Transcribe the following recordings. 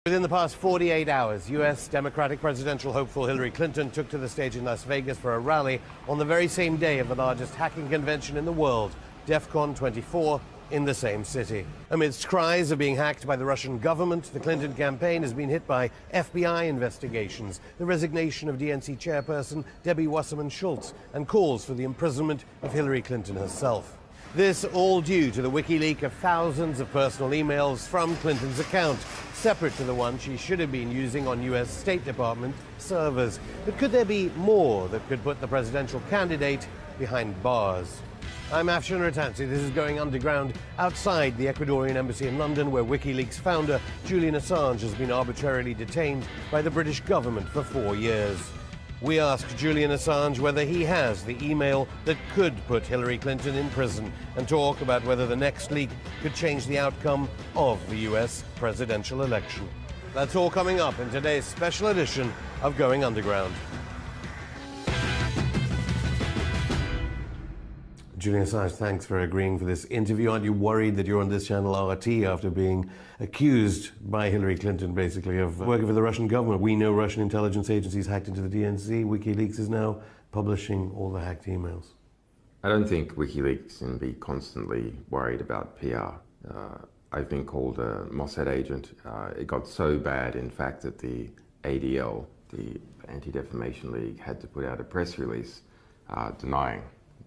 Within the past 48 hours, U.S. Democratic presidential hopeful Hillary Clinton took to the stage in Las Vegas for a rally on the very same day of the largest hacking convention in the world, DEF-CON 24, in the same city. Amidst cries of being hacked by the Russian government, the Clinton campaign has been hit by FBI investigations, the resignation of DNC chairperson Debbie Wasserman Schultz, and calls for the imprisonment of Hillary Clinton herself. This all due to the WikiLeaks of thousands of personal emails from Clinton's account, separate to the one she should have been using on U.S. State Department servers. But could there be more that could put the presidential candidate behind bars? I'm Afshan Rattansi. This is Going Underground outside the Ecuadorian embassy in London, where WikiLeaks founder Julian Assange has been arbitrarily detained by the British government for 4 years. We asked Julian Assange whether he has the email that could put Hillary Clinton in prison and talk about whether the next leak could change the outcome of the US presidential election. That's all coming up in today's special edition of Going Underground. Julian Assange, thanks for agreeing for this interview. Aren't you worried that you're on this channel RT after being accused by Hillary Clinton, basically, of working for the Russian government? We know Russian intelligence agencies hacked into the DNC. WikiLeaks is now publishing all the hacked emails. I don't think WikiLeaks can be constantly worried about PR. I've been called a Mossad agent. It got so bad, in fact, that the ADL, the Anti-Defamation League, had to put out a press release denying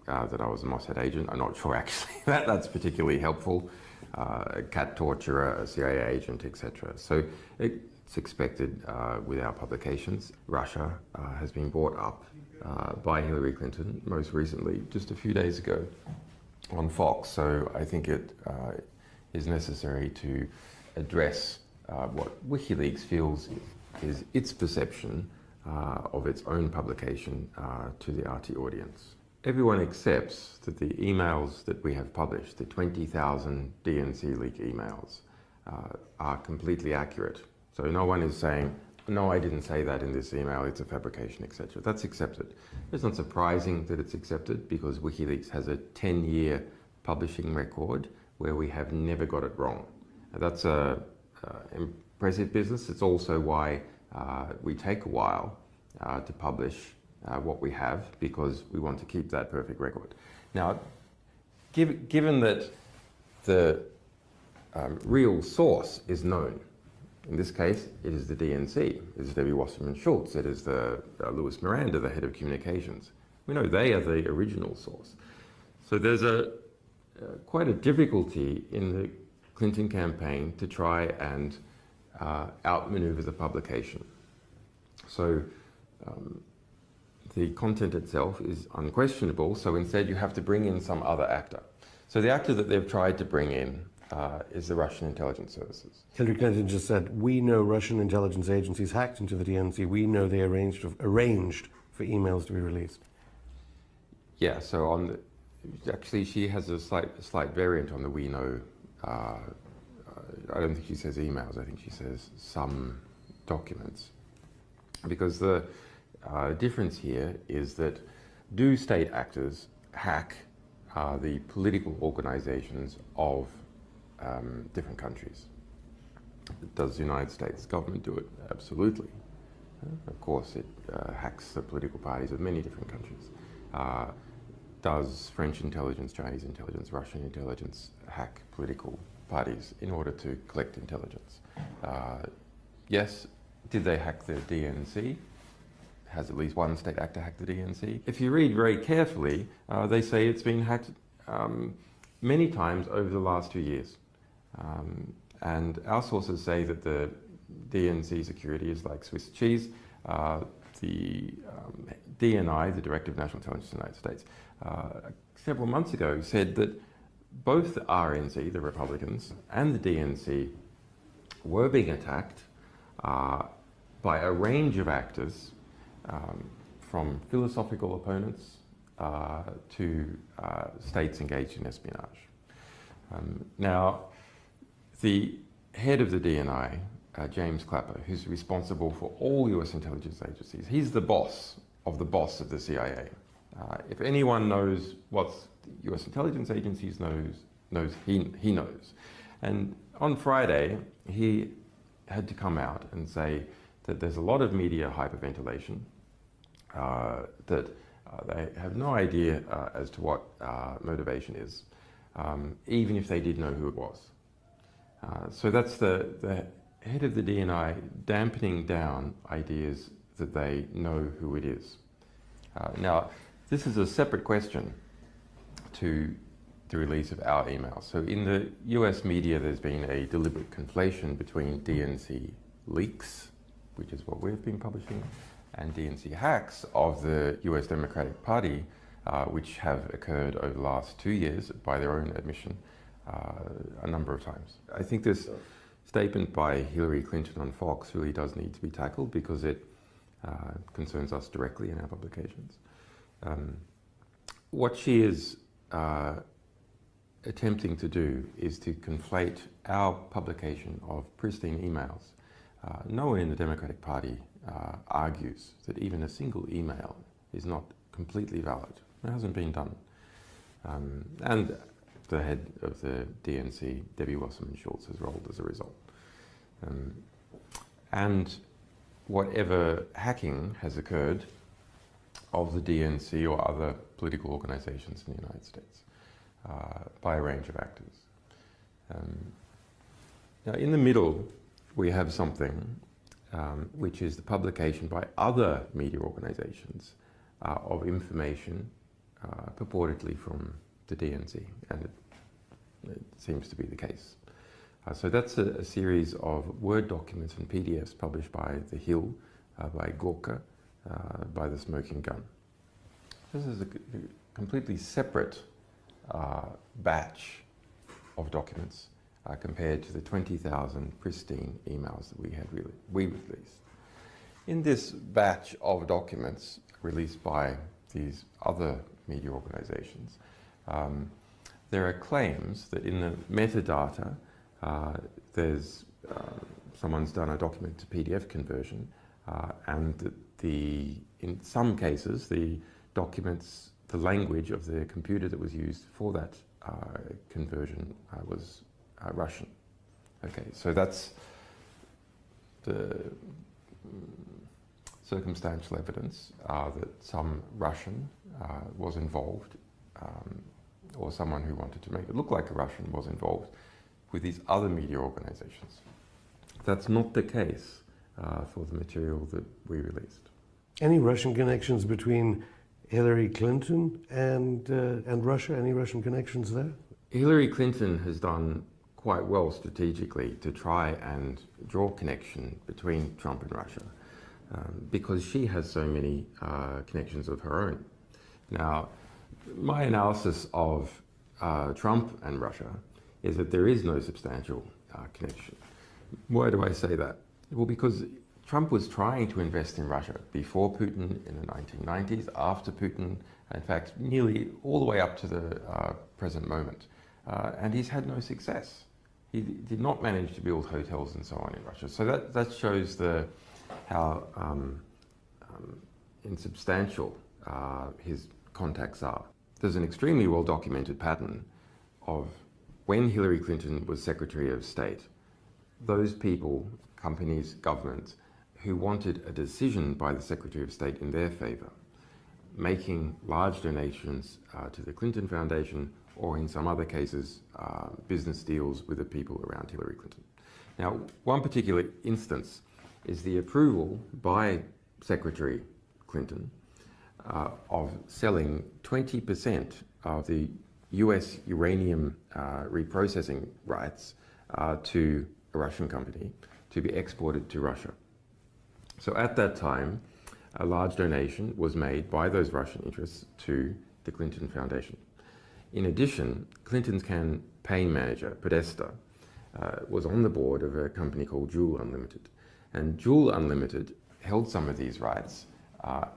that I was a Mossad agent. I'm not sure actually that's particularly helpful. A cat torturer, a CIA agent, etc. So it's expected with our publications. Russia has been brought up by Hillary Clinton, most recently, just a few days ago on Fox. So I think it is necessary to address what WikiLeaks feels is its perception of its own publication to the RT audience. Everyone accepts that the emails that we have published, the 20,000 DNC leak emails, are completely accurate. So no one is saying, no, I didn't say that in this email, it's a fabrication, etc. That's accepted. It's not surprising that it's accepted because WikiLeaks has a 10-year publishing record where we have never got it wrong. That's an impressive business. It's also why we take a while to publish what we have, because we want to keep that perfect record. Now, given that the real source is known, in this case, it is the DNC, it is Debbie Wasserman Schultz, it is the Louis Miranda, the head of communications. We know they are the original source. So there's quite a difficulty in the Clinton campaign to try and outmaneuver the publication. So the content itself is unquestionable, so instead you have to bring in some other actor. So the actor that they've tried to bring in is the Russian intelligence services. Hillary Clinton just said, we know Russian intelligence agencies hacked into the DNC. We know they arranged for emails to be released. Yeah, so actually she has a slight variant on the we know. I don't think she says emails, I think she says some documents. Because the difference here is that do state actors hack the political organizations of different countries? Does the United States government do it? Absolutely. Of course, it hacks the political parties of many different countries. Does French intelligence, Chinese intelligence, Russian intelligence hack political parties in order to collect intelligence? Yes. Did they hack the DNC? Has at least one state actor hacked the DNC? If you read very carefully, they say it's been hacked many times over the last 2 years. And our sources say that the DNC security is like Swiss cheese. The DNI, the Director of National Intelligence of the United States, several months ago said that both the RNC, the Republicans, and the DNC were being attacked by a range of actors, from philosophical opponents to states engaged in espionage. Now, the head of the DNI, James Clapper, who's responsible for all US intelligence agencies, he's the boss of the CIA. If anyone knows what the US intelligence agencies knows, he knows. And on Friday, he had to come out and say that there's a lot of media hyperventilation, that they have no idea as to what motivation is, even if they did know who it was. So that's the head of the DNI dampening down ideas that they know who it is. Now, this is a separate question to the release of our emails. So in the US media, there's been a deliberate conflation between DNC leaks, which is what we've been publishing, and DNC hacks of the US Democratic Party, which have occurred over the last 2 years, by their own admission, a number of times. I think this statement by Hillary Clinton on Fox really does need to be tackled because it concerns us directly in our publications. What she is attempting to do is to conflate our publication of pristine emails. No one in the Democratic Party argues that even a single email is not completely valid. It hasn't been done. And the head of the DNC, Debbie Wasserman-Schultz, has rolled as a result. And whatever hacking has occurred of the DNC or other political organizations in the United States by a range of actors. Now, in the middle, we have something which is the publication by other media organizations of information purportedly from the DNC, and it seems to be the case. So that's a series of Word documents and PDFs published by The Hill, by Gorka, by The Smoking Gun. This is a completely separate batch of documents compared to the 20,000 pristine emails that we released. In this batch of documents released by these other media organizations, there are claims that in the metadata there's someone's done a document to PDF conversion, and that in some cases the documents, the language of the computer that was used for that conversion was Russian. Okay, so that's the circumstantial evidence that some Russian was involved, or someone who wanted to make it look like a Russian was involved with these other media organizations. That's not the case for the material that we released. Any Russian connections between Hillary Clinton and Russia? Any Russian connections there? Hillary Clinton has done quite well strategically to try and draw connection between Trump and Russia because she has so many connections of her own. Now, my analysis of Trump and Russia is that there is no substantial connection. Why do I say that? Well, because Trump was trying to invest in Russia before Putin in the 1990s, after Putin, in fact, nearly all the way up to the present moment. And he's had no success. He did not manage to build hotels and so on in Russia. So that shows how insubstantial his contacts are. There's an extremely well-documented pattern of when Hillary Clinton was Secretary of State, those people, companies, governments, who wanted a decision by the Secretary of State in their favor, making large donations to the Clinton Foundation, or in some other cases, business deals with the people around Hillary Clinton. Now, one particular instance is the approval by Secretary Clinton of selling 20% of the US uranium reprocessing rights to a Russian company to be exported to Russia. So at that time, a large donation was made by those Russian interests to the Clinton Foundation. In addition, Clinton's campaign manager, Podesta, was on the board of a company called Juul Unlimited. And Juul Unlimited held some of these rights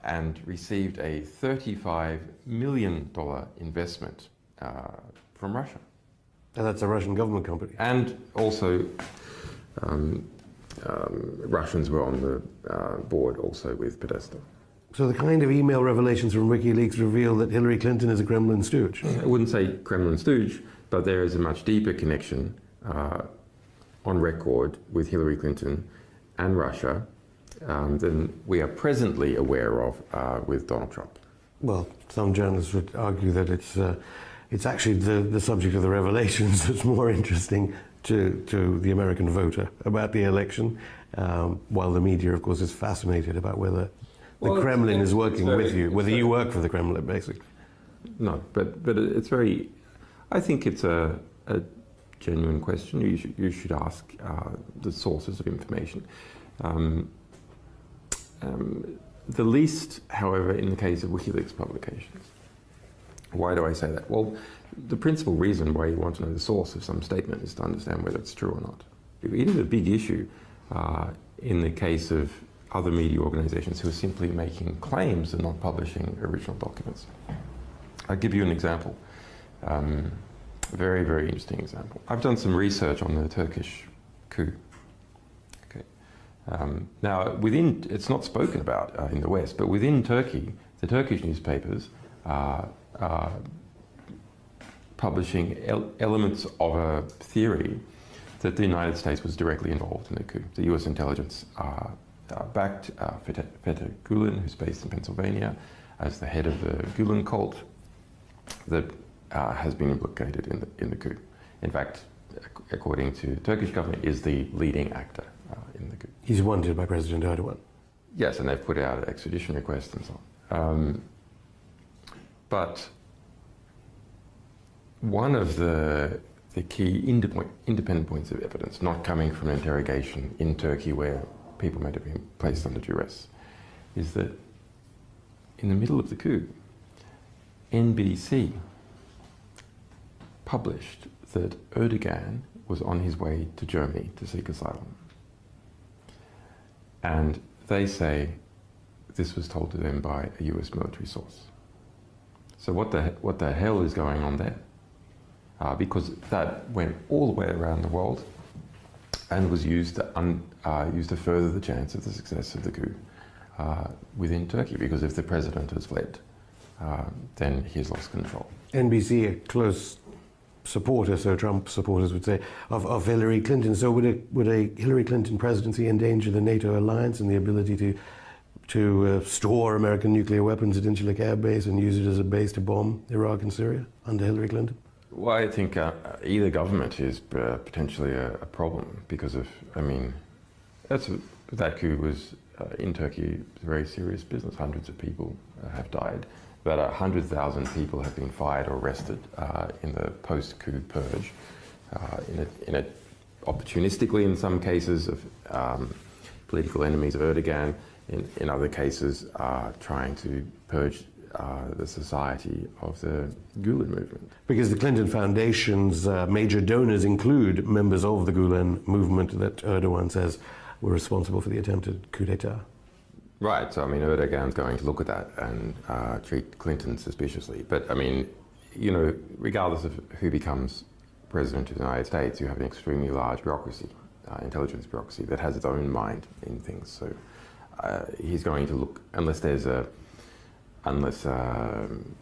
and received a $35 million investment from Russia. And that's a Russian government company. And also, Russians were on the board also with Podesta. So the kind of email revelations from WikiLeaks reveal that Hillary Clinton is a Kremlin stooge. I wouldn't say Kremlin stooge, but there is a much deeper connection on record with Hillary Clinton and Russia than we are presently aware of with Donald Trump. Well, some journalists would argue that it's actually the subject of the revelations that's more interesting to the American voter about the election, while the media, of course, is fascinated about whether the Kremlin is working with you, whether you work for the Kremlin, basically. No, but it's very, I think it's a genuine question. You should ask the sources of information. The least, however, in the case of WikiLeaks publications. Why do I say that? Well, the principal reason why you want to know the source of some statement is to understand whether it's true or not. It is a big issue in the case of other media organizations who are simply making claims and not publishing original documents. I'll give you an example. A very, very interesting example. I've done some research on the Turkish coup. Okay. Now, it's not spoken about in the West, but within Turkey, the Turkish newspapers are publishing elements of a theory that the United States was directly involved in the coup. The US intelligence backed Fethullah Gulen, who's based in Pennsylvania, as the head of the Gulen cult that has been implicated in the coup. In fact, according to the Turkish government, is the leading actor in the coup. He's wanted by President Erdogan. Yes, and they've put out an extradition request and so on. But one of the key independent points of evidence, not coming from an interrogation in Turkey where people might have been placed under duress, is that in the middle of the coup, NBC published that Erdogan was on his way to Germany to seek asylum. And they say this was told to them by a US military source. So what the hell is going on there? Because that went all the way around the world and was used to further the chance of the success of the coup within Turkey. Because if the president has fled, then he's lost control. NBC, a close supporter, so Trump supporters would say, of Hillary Clinton. So would a Hillary Clinton presidency endanger the NATO alliance and the ability to store American nuclear weapons at Incirlik Air Base and use it as a base to bomb Iraq and Syria under Hillary Clinton? Well, I think either government is potentially a problem because of, I mean, that coup was in Turkey a very serious business. Hundreds of people have died. About 100,000 people have been fired or arrested in the post-coup purge, opportunistically in some cases of political enemies of Erdogan, in other cases trying to purge the society of the Gulen movement. Because the Clinton Foundation's major donors include members of the Gulen movement that Erdogan says were responsible for the attempted coup d'etat. Right, so I mean, Erdogan's going to look at that and treat Clinton suspiciously. But I mean, you know, regardless of who becomes president of the United States, you have an extremely large bureaucracy, intelligence bureaucracy, that has its own mind in things. So he's going to look, unless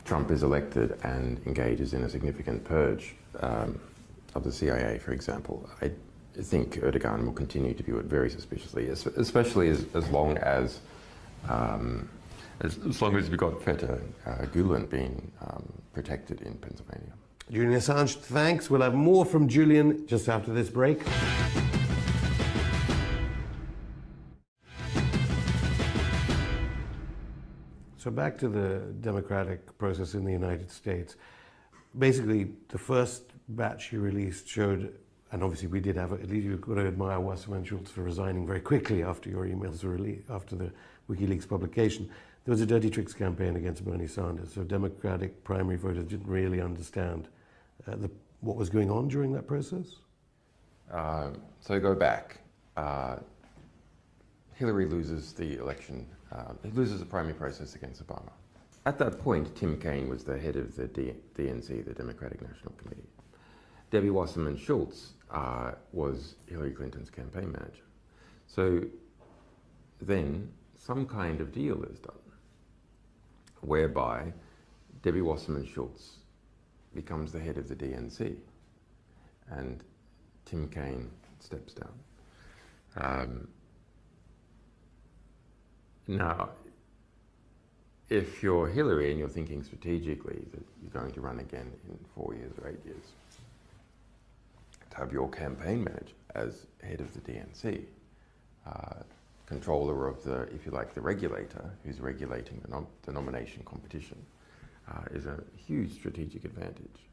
Trump is elected and engages in a significant purge of the CIA, for example, I think Erdogan will continue to view it very suspiciously, especially as long as we've got Fethullah Gulen being protected in Pennsylvania. Julian Assange, thanks. We'll have more from Julian just after this break. So back to the democratic process in the United States. Basically, the first batch you released showed, and obviously we did have, at least you've got to admire Wasserman Schultz for resigning very quickly after your emails were released, after the WikiLeaks publication. There was a dirty tricks campaign against Bernie Sanders, so Democratic primary voters didn't really understand what was going on during that process? So go back. Hillary loses the election. He loses the primary process against Obama. At that point, Tim Kaine was the head of the DNC, the Democratic National Committee. Debbie Wasserman Schultz was Hillary Clinton's campaign manager. So then some kind of deal is done whereby Debbie Wasserman Schultz becomes the head of the DNC and Tim Kaine steps down. Now, if you're Hillary and you're thinking strategically that you're going to run again in 4 years or 8 years, to have your campaign manager as head of the DNC, controller of the, if you like, the regulator who's regulating the nomination competition, is a huge strategic advantage.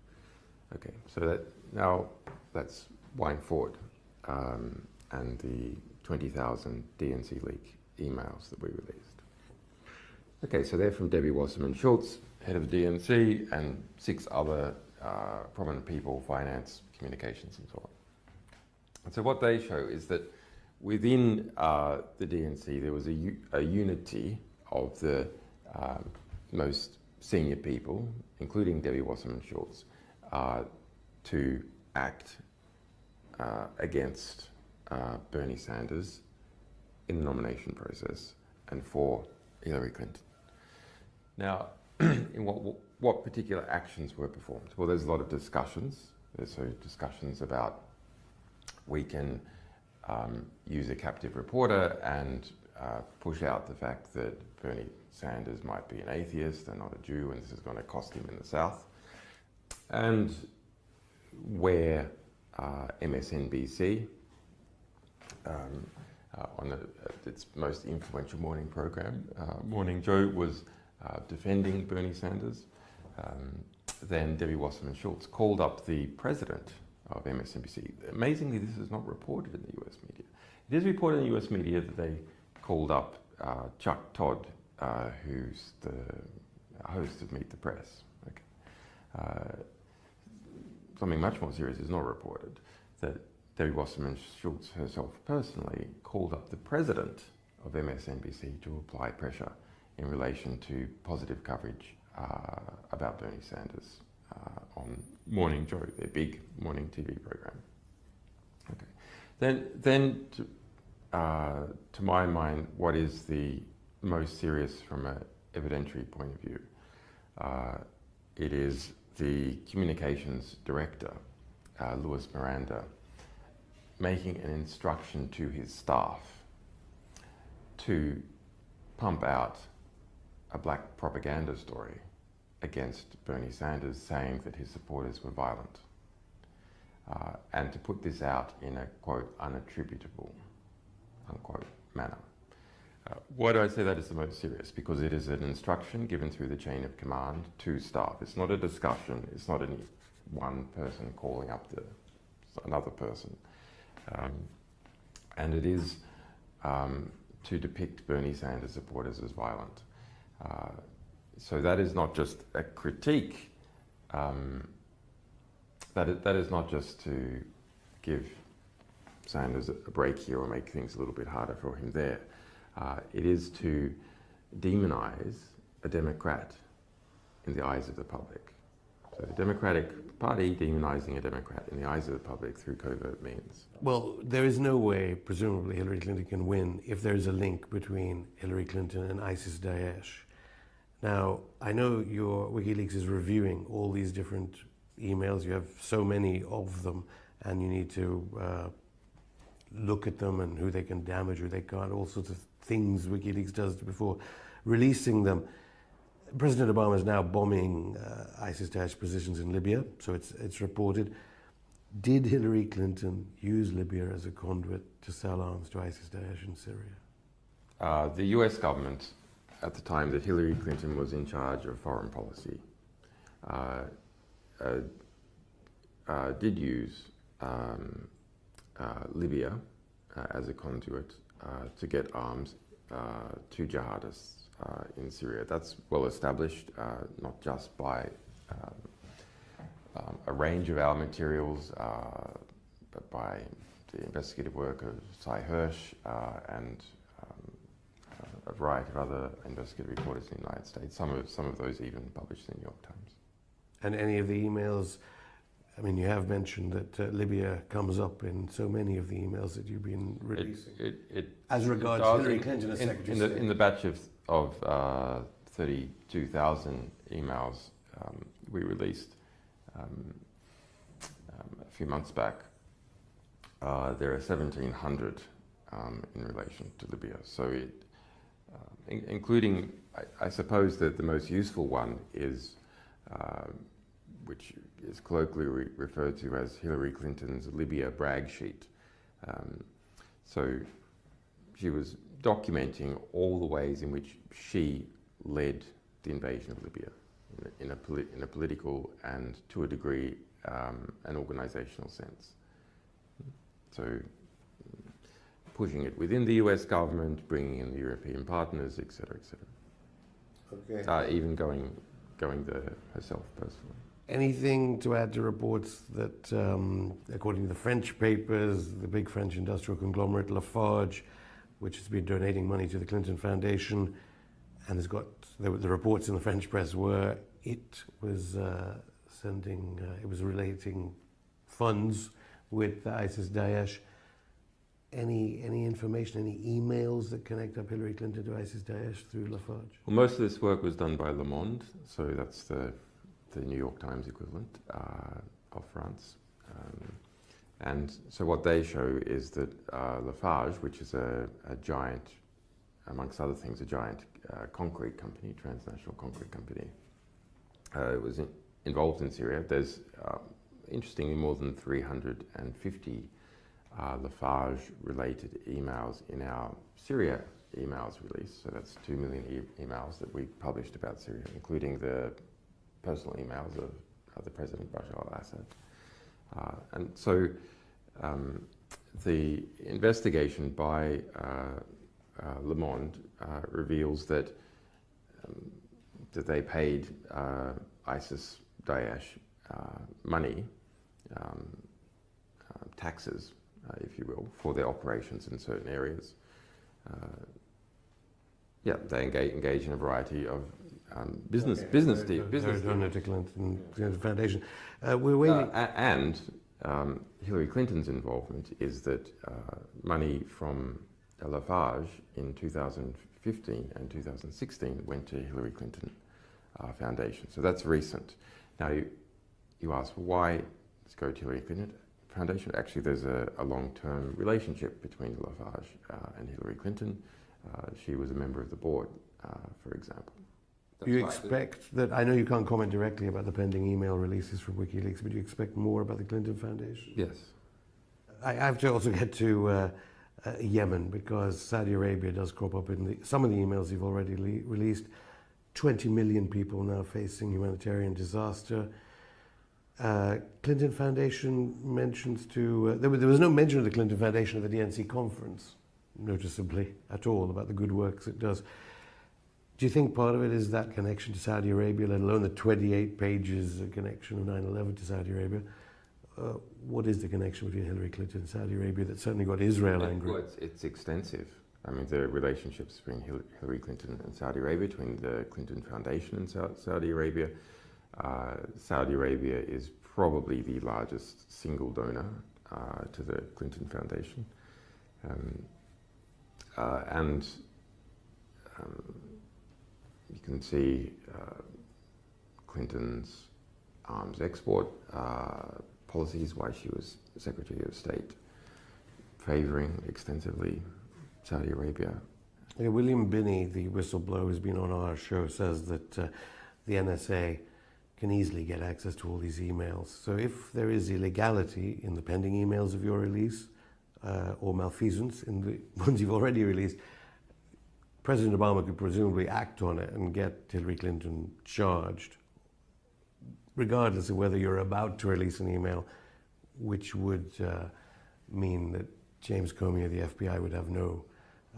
Okay, so that now let's wind forward, and the 20,000 DNC leak emails that we released. Okay, so they're from Debbie Wasserman Schultz, head of the DNC, and 6 other prominent people, finance, communications, and so on. And so what they show is that within the DNC, there was a unity of the most senior people, including Debbie Wasserman Schultz, to act against Bernie Sanders in the nomination process and for Hillary Clinton. Now, in what particular actions were performed? Well, there's a lot of discussions. There's discussions about we can use a captive reporter and push out the fact that Bernie Sanders might be an atheist and not a Jew, and this is going to cost him in the South. And where MSNBC, on its most influential morning program, Morning Joe, was defending Bernie Sanders, then Debbie Wasserman Schultz called up the president of MSNBC. Amazingly, this is not reported in the US media. It is reported in the US media that they called up Chuck Todd, who's the host of Meet the Press. Okay. Something much more serious is not reported, that Debbie Wasserman Schultz herself personally called up the president of MSNBC to apply pressure in relation to positive coverage about Bernie Sanders on Morning Joe, their big morning TV program. Okay. Then to my mind, what is the most serious from an evidentiary point of view? It is the communications director, Louis Miranda, making an instruction to his staff to pump out a black propaganda story against Bernie Sanders, saying that his supporters were violent, and to put this out in a, quote, unattributable, unquote, manner. Why do I say that is the most serious? Because it is an instruction given through the chain of command to staff. It's not a discussion. It's not any one person calling up another person. And it is to depict Bernie Sanders supporters as violent. So that is not just a critique. That is not just to give Sanders a break here or make things a little bit harder for him there. It is to demonize a Democrat in the eyes of the public. So the Democratic Party demonizing a Democrat in the eyes of the public through covert means. Well, there is no way, presumably, Hillary Clinton can win if there is a link between Hillary Clinton and ISIS-Daesh. Now, I know your WikiLeaks is reviewing all these different emails. You have so many of them, and you need to look at them and who they can damage, who they can't, all sorts of things WikiLeaks does before releasing them. President Obama is now bombing ISIS-Daesh positions in Libya, so it's reported. Did Hillary Clinton use Libya as a conduit to sell arms to ISIS-Daesh in Syria? The US government, at the time that Hillary Clinton was in charge of foreign policy, did use Libya as a conduit to get arms to jihadists in Syria. That's well established, not just by a range of our materials, but by the investigative work of Cy Hirsch and a variety of other investigative reporters in the United States. Some of those even published in the New York Times. And any of the emails, I mean, you have mentioned that Libya comes up in so many of the emails that you've been releasing. As regards Hillary Clinton as Secretary of State. In the batch of 32,000 emails we released a few months back, there are 1,700 in relation to Libya. So including, I suppose that the most useful one is, which is colloquially referred to as Hillary Clinton's Libya brag sheet. So she was documenting all the ways in which she led the invasion of Libya in a political and, to a degree, an organizational sense. So pushing it within the US government, bringing in the European partners, etc., etc. Okay. Even going there herself personally. Anything to add to reports that, according to the French papers, the big French industrial conglomerate Lafarge, which has been donating money to the Clinton Foundation, and has got the reports in the French press were it was it was relating funds with ISIS-Daesh. Any information, any emails that connect up Hillary Clinton to ISIS-Daesh through Lafarge? Well, most of this work was done by Le Monde, so that's the New York Times equivalent of France. And so what they show is that Lafarge, which is a giant, amongst other things, a giant concrete company, transnational concrete company, was involved in Syria. There's, interestingly, more than 350 Lafarge-related emails in our Syria emails release. So that's 2 million emails that we published about Syria, including the personal emails of the President Bashar al-Assad. And so the investigation by Le Monde reveals that they paid ISIS-Daesh money, taxes, if you will, for their operations in certain areas. Yeah, they engage in a variety of business deals. To Clinton Foundation. We're waiting. And Hillary Clinton's involvement is that money from Lafarge in 2015 and 2016 went to Hillary Clinton Foundation. So that's recent. Now you ask, why let's go to Hillary Clinton Foundation? Actually, there's a long-term relationship between Lafarge and Hillary Clinton. She was a member of the board, for example. Do you expect that, I know you can't comment directly about the pending email releases from WikiLeaks, but do you expect more about the Clinton Foundation? Yes. I have to also get to Yemen, because Saudi Arabia does crop up in some of the emails you've already released. 20 million people now facing humanitarian disaster. Clinton Foundation mentions there was no mention of the Clinton Foundation at the DNC conference, noticeably, at all, about the good works it does. Do you think part of it is that connection to Saudi Arabia, let alone the 28 pages of connection of 9/11 to Saudi Arabia? What is the connection between Hillary Clinton and Saudi Arabia that certainly got Israel angry? Well, it's extensive. I mean, the relationships between Hillary Clinton and Saudi Arabia, between the Clinton Foundation and Saudi Arabia. Saudi Arabia is probably the largest single donor to the Clinton Foundation. You can see Clinton's arms export policies, why she was Secretary of State, favoring extensively Saudi Arabia. Yeah, William Binney, the whistleblower who's been on our show, says that the NSA can easily get access to all these emails. So if there is illegality in the pending emails of your release, or malfeasance in the ones you've already released, President Obama could presumably act on it and get Hillary Clinton charged, regardless of whether you're about to release an email, which would mean that James Comey or the FBI would have no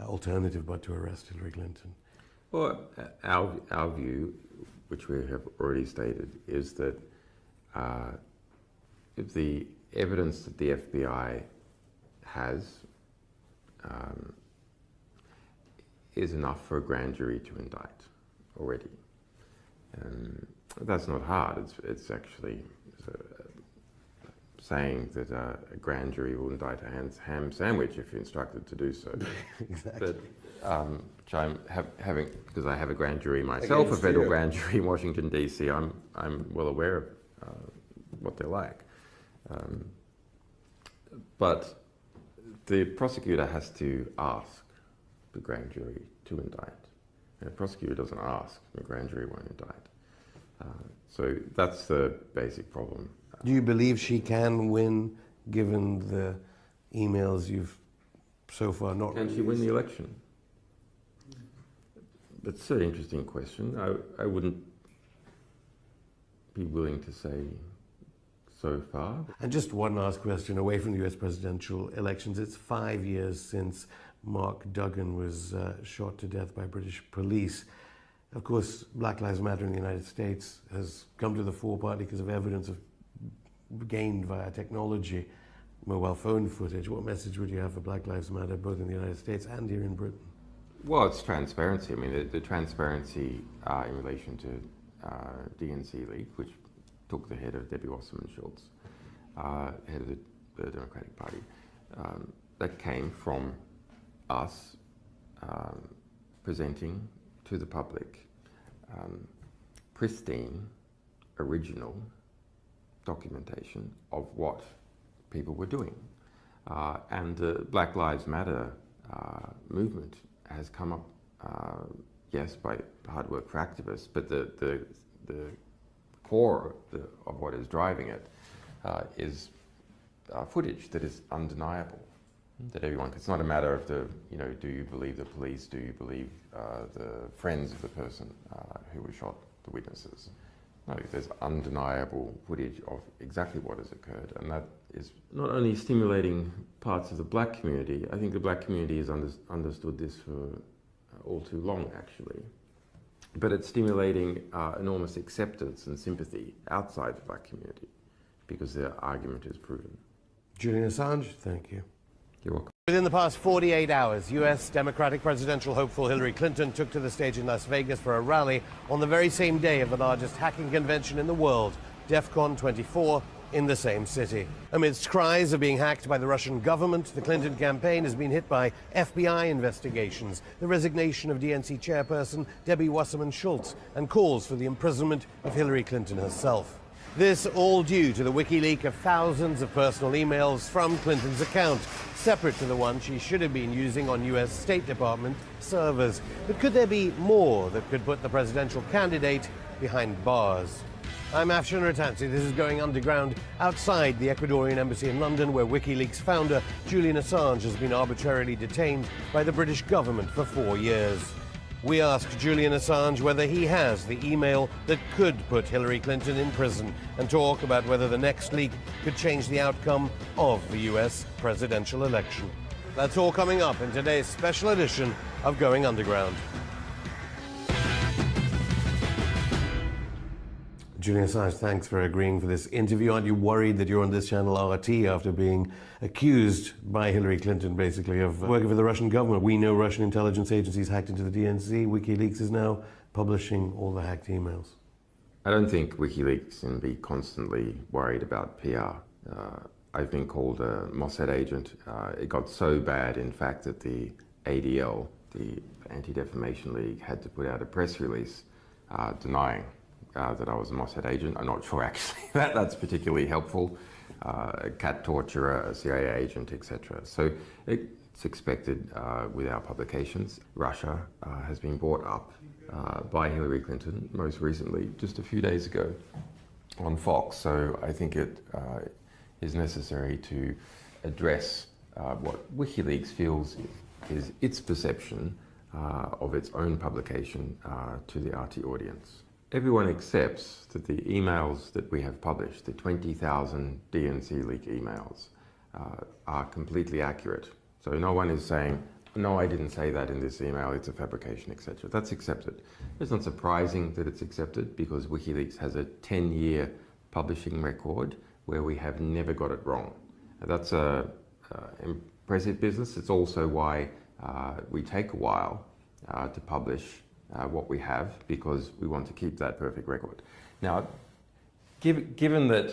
alternative but to arrest Hillary Clinton. Well, our view, which we have already stated, is that if the evidence that the FBI has is enough for a grand jury to indict already. That's not hard. It's actually saying that a grand jury will indict a ham sandwich if you're instructed to do so. Exactly. But which I'm having, because I have a grand jury myself, a federal grand jury in Washington D.C. I'm well aware of what they're like. But The prosecutor has to ask the grand jury to indict. And the prosecutor doesn't ask, the grand jury won't indict. So that's the basic problem. Do you believe she can win, given the emails you've so far not Can she win the election? That's an interesting question. I wouldn't be willing to say so far. And just one last question, away from the US presidential elections. It's 5 years since Mark Duggan was shot to death by British police. Of course, Black Lives Matter in the United States has come to the fore partly because of evidence gained via technology, mobile phone footage. What message would you have for Black Lives Matter, both in the United States and here in Britain? Well, it's transparency. I mean, the transparency in relation to DNC League, which took the head of Debbie Wasserman Schultz, head of the Democratic Party, that came from us presenting to the public pristine, original documentation of what people were doing. And the Black Lives Matter movement has come up, yes, by hard work for activists, but the core of what is driving it is footage that is undeniable, that everyone, it's not a matter of do you believe the police, do you believe the friends of the person who was shot, the witnesses. No, there's undeniable footage of exactly what has occurred, and that is not only stimulating parts of the black community. I think the black community has understood this for all too long, actually. But it's stimulating enormous acceptance and sympathy outside the black community because their argument is proven. Julian Assange, thank you. You're welcome. Within the past 48 hours, US Democratic presidential hopeful Hillary Clinton took to the stage in Las Vegas for a rally on the very same day of the largest hacking convention in the world, DEF CON 24, in the same city. Amidst cries of being hacked by the Russian government, the Clinton campaign has been hit by FBI investigations, the resignation of DNC chairperson Debbie Wasserman Schultz, and calls for the imprisonment of Hillary Clinton herself. This all due to the WikiLeaks of thousands of personal emails from Clinton's account, separate to the one she should have been using on US State Department servers. But could there be more that could put the presidential candidate behind bars? I'm Afshan Rattansi. This is Going Underground outside the Ecuadorian embassy in London, where WikiLeaks founder Julian Assange has been arbitrarily detained by the British government for 4 years. We asked Julian Assange whether he has the email that could put Hillary Clinton in prison and talk about whether the next leak could change the outcome of the US presidential election. That's all coming up in today's special edition of Going Underground. Julian Assange, thanks for agreeing for this interview. Aren't you worried that you're on this channel RT after being accused by Hillary Clinton, basically, of working for the Russian government? We know Russian intelligence agencies hacked into the DNC. WikiLeaks is now publishing all the hacked emails. I don't think WikiLeaks can be constantly worried about PR. I've been called a Mossad agent. It got so bad, in fact, that the ADL, the Anti-Defamation League, had to put out a press release denying that I was a Mossad agent. I'm not sure actually that's particularly helpful. A cat torturer, a CIA agent, etc. So it's expected with our publications. Russia has been brought up by Hillary Clinton, most recently, just a few days ago on Fox. So I think it is necessary to address what WikiLeaks feels is its perception of its own publication to the RT audience. Everyone accepts that the emails that we have published, the 20,000 DNC leak emails, are completely accurate. So no one is saying, no, I didn't say that in this email, it's a fabrication, etc. That's accepted. It's not surprising that it's accepted because WikiLeaks has a 10-year publishing record where we have never got it wrong. That's an impressive business. It's also why we take a while to publish what we have, because we want to keep that perfect record. Now, given that